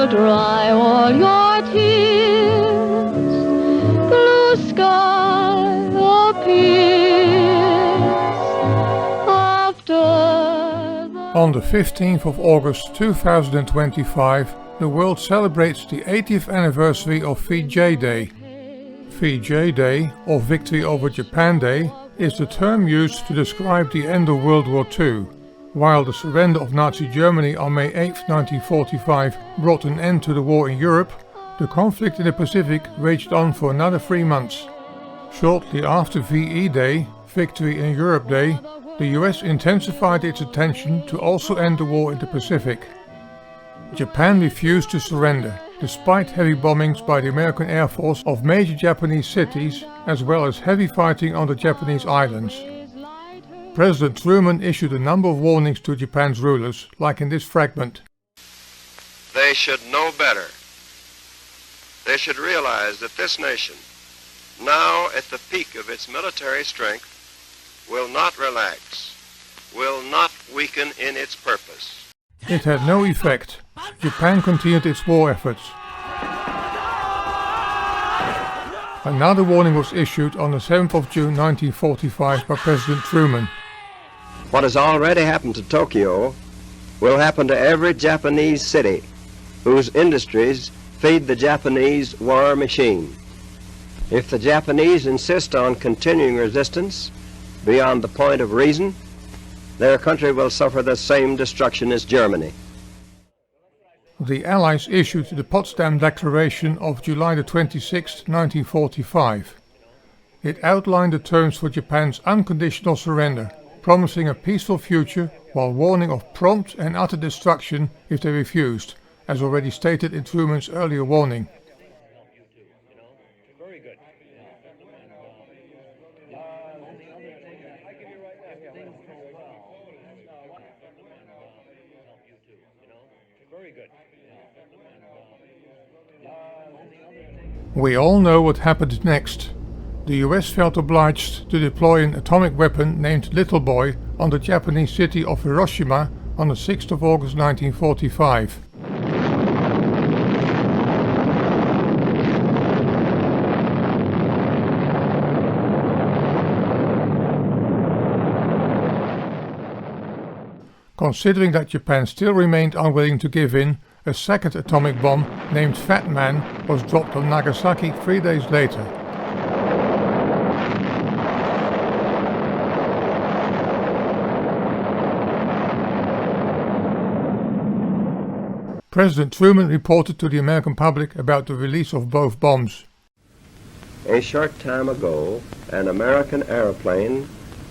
will dry all your tears. Blue sky appears after On the 15th of August 2025, the world celebrates the 80th anniversary of VJ Day. VJ Day, or Victory over Japan Day, is the term used to describe the end of World War II. While the surrender of Nazi Germany on May 8, 1945 brought an end to the war in Europe, the conflict in the Pacific raged on for another 3 months. Shortly after VE Day, Victory in Europe Day, the US intensified its attention to also end the war in the Pacific. Japan refused to surrender, despite heavy bombings by the American Air Force of major Japanese cities, as well as heavy fighting on the Japanese islands. President Truman issued a number of warnings to Japan's rulers, like in this fragment. They should know better. They should realize that this nation, now at the peak of its military strength, will not relax, will not weaken in its purpose. It had no effect. Japan continued its war efforts. Another warning was issued on the 7th of June 1945 by President Truman. What has already happened to Tokyo will happen to every Japanese city whose industries feed the Japanese war machine. If the Japanese insist on continuing resistance beyond the point of reason, their country will suffer the same destruction as Germany. The Allies issued the Potsdam Declaration of July 26, 1945. It outlined the terms for Japan's unconditional surrender, promising a peaceful future while warning of prompt and utter destruction if they refused, as already stated in Truman's earlier warning. We all know what happened next. The US felt obliged to deploy an atomic weapon named Little Boy on the Japanese city of Hiroshima on the 6th of August 1945. Considering that Japan still remained unwilling to give in, a second atomic bomb named Fat Man was dropped on Nagasaki 3 days later. President Truman reported to the American public about the release of both bombs. A short time ago, an American airplane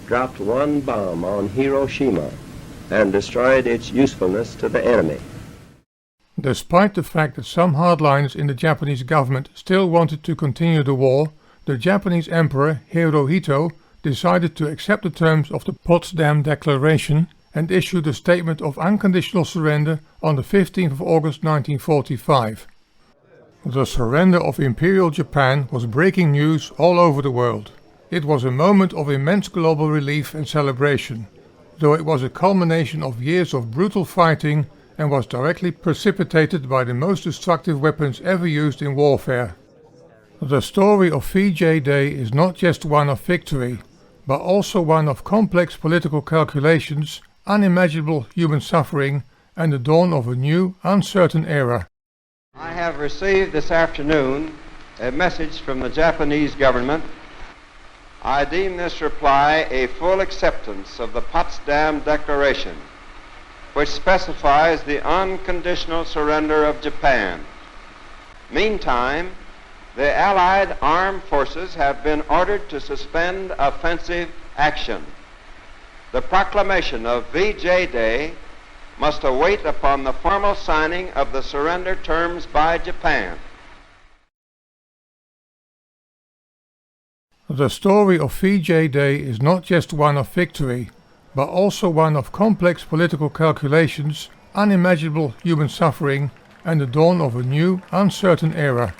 dropped one bomb on Hiroshima and destroyed its usefulness to the enemy. Despite the fact that some hardliners in the Japanese government still wanted to continue the war, the Japanese Emperor Hirohito decided to accept the terms of the Potsdam Declaration and issued a statement of unconditional surrender on the 15th of August 1945. The surrender of Imperial Japan was breaking news all over the world. It was a moment of immense global relief and celebration, though it was a culmination of years of brutal fighting and was directly precipitated by the most destructive weapons ever used in warfare. The story of VJ Day is not just one of victory, but also one of complex political calculations, unimaginable human suffering, and the dawn of a new, uncertain era. I have received this afternoon a message from the Japanese government. I deem this reply a full acceptance of the Potsdam Declaration, which specifies the unconditional surrender of Japan. Meantime, the Allied armed forces have been ordered to suspend offensive action. The proclamation of VJ Day must await upon the formal signing of the surrender terms by Japan. The story of VJ Day is not just one of victory, but also one of complex political calculations, unimaginable human suffering, and the dawn of a new, uncertain era.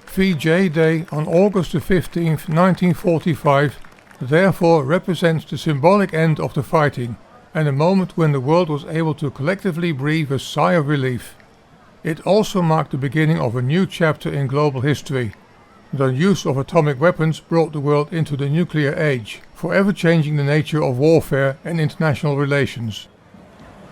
VJ Day on August 15, 1945, therefore represents the symbolic end of the fighting, and a moment when the world was able to collectively breathe a sigh of relief. It also marked the beginning of a new chapter in global history. The use of atomic weapons brought the world into the nuclear age, forever changing the nature of warfare and international relations.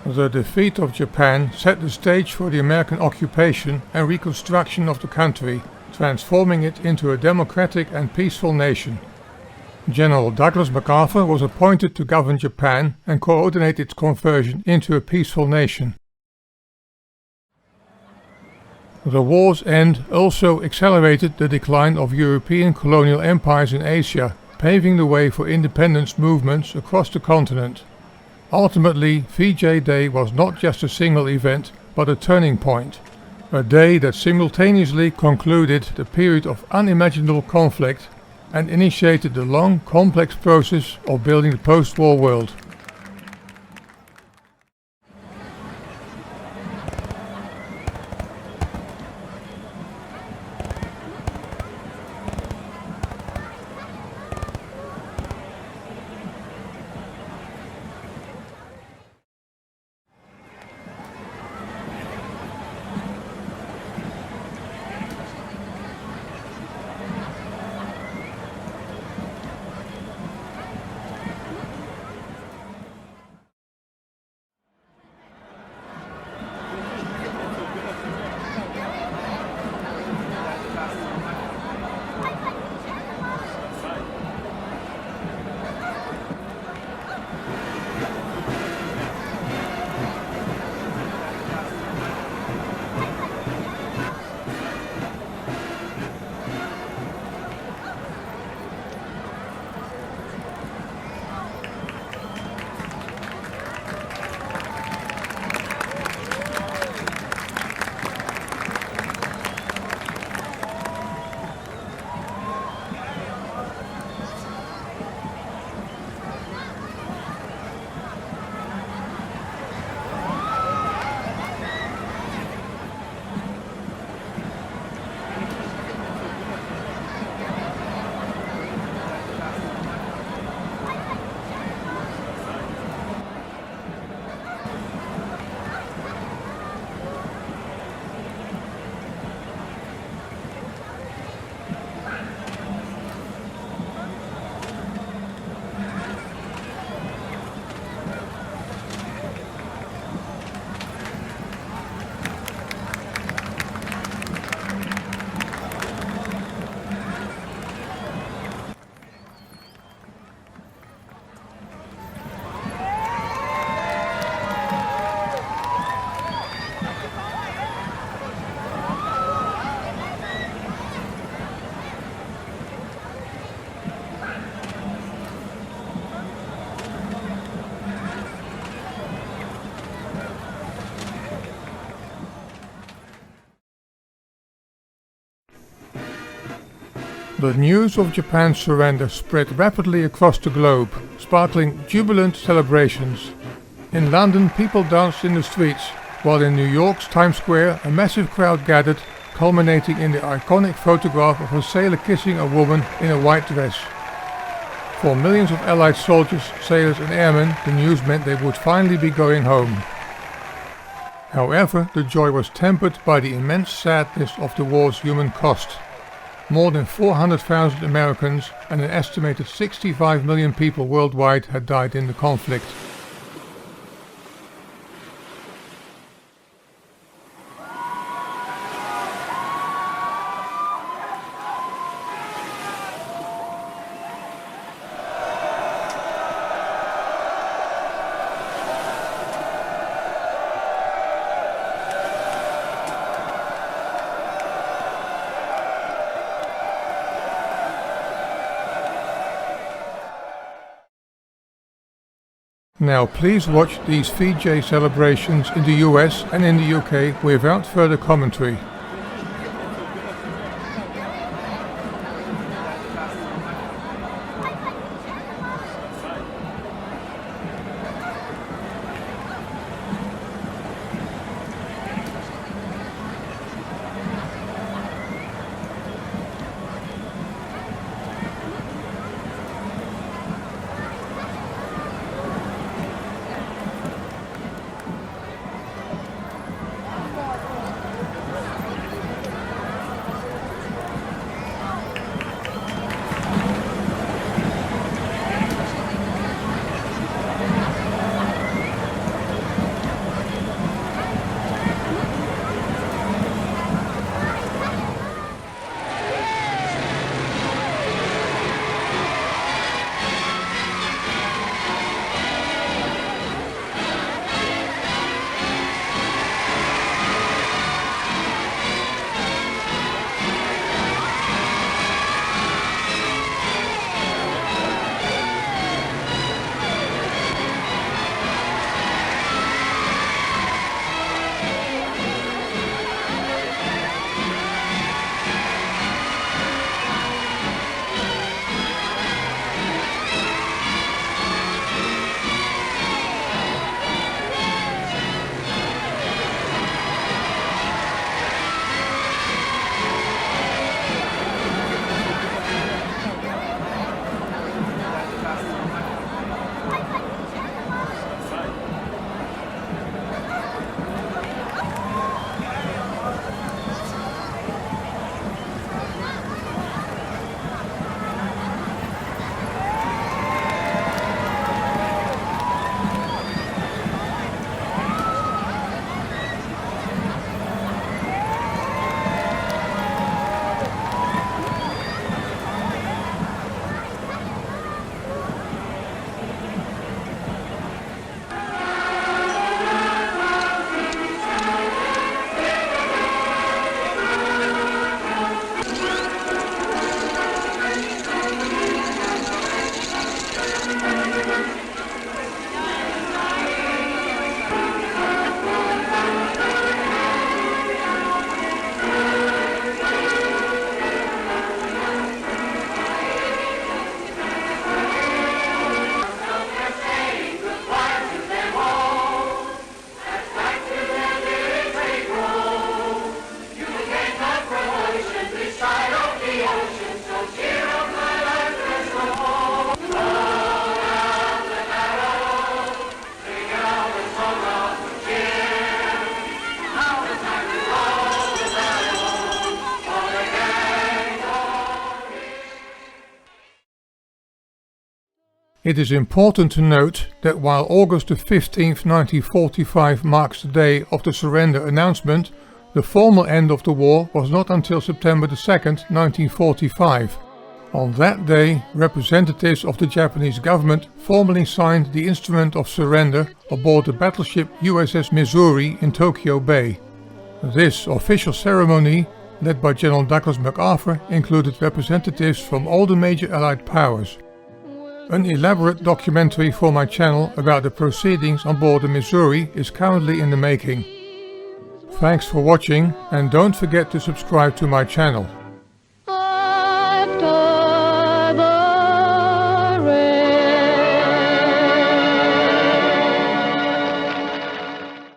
The defeat of Japan set the stage for the American occupation and reconstruction of the country, transforming it into a democratic and peaceful nation. General Douglas MacArthur was appointed to govern Japan and coordinate its conversion into a peaceful nation. The war's end also accelerated the decline of European colonial empires in Asia, paving the way for independence movements across the continent. Ultimately, VJ Day was not just a single event, but a turning point. A day that simultaneously concluded the period of unimaginable conflict and initiated the long, complex process of building the post-war world. The news of Japan's surrender spread rapidly across the globe, sparkling jubilant celebrations. In London, people danced in the streets, while in New York's Times Square a massive crowd gathered, culminating in the iconic photograph of a sailor kissing a woman in a white dress. For millions of Allied soldiers, sailors and airmen, the news meant they would finally be going home. However, the joy was tempered by the immense sadness of the war's human cost. More than 400,000 Americans and an estimated 65 million people worldwide had died in the conflict. Now please watch these VJ celebrations in the US and in the UK without further commentary. It is important to note that while August the 15th, 1945 marks the day of the surrender announcement, the formal end of the war was not until September the 2nd, 1945. On that day, representatives of the Japanese government formally signed the instrument of surrender aboard the battleship USS Missouri in Tokyo Bay. This official ceremony, led by General Douglas MacArthur, included representatives from all the major Allied powers. An elaborate documentary for my channel about the proceedings on board the Missouri is currently in the making. Thanks for watching, and don't forget to subscribe to my channel.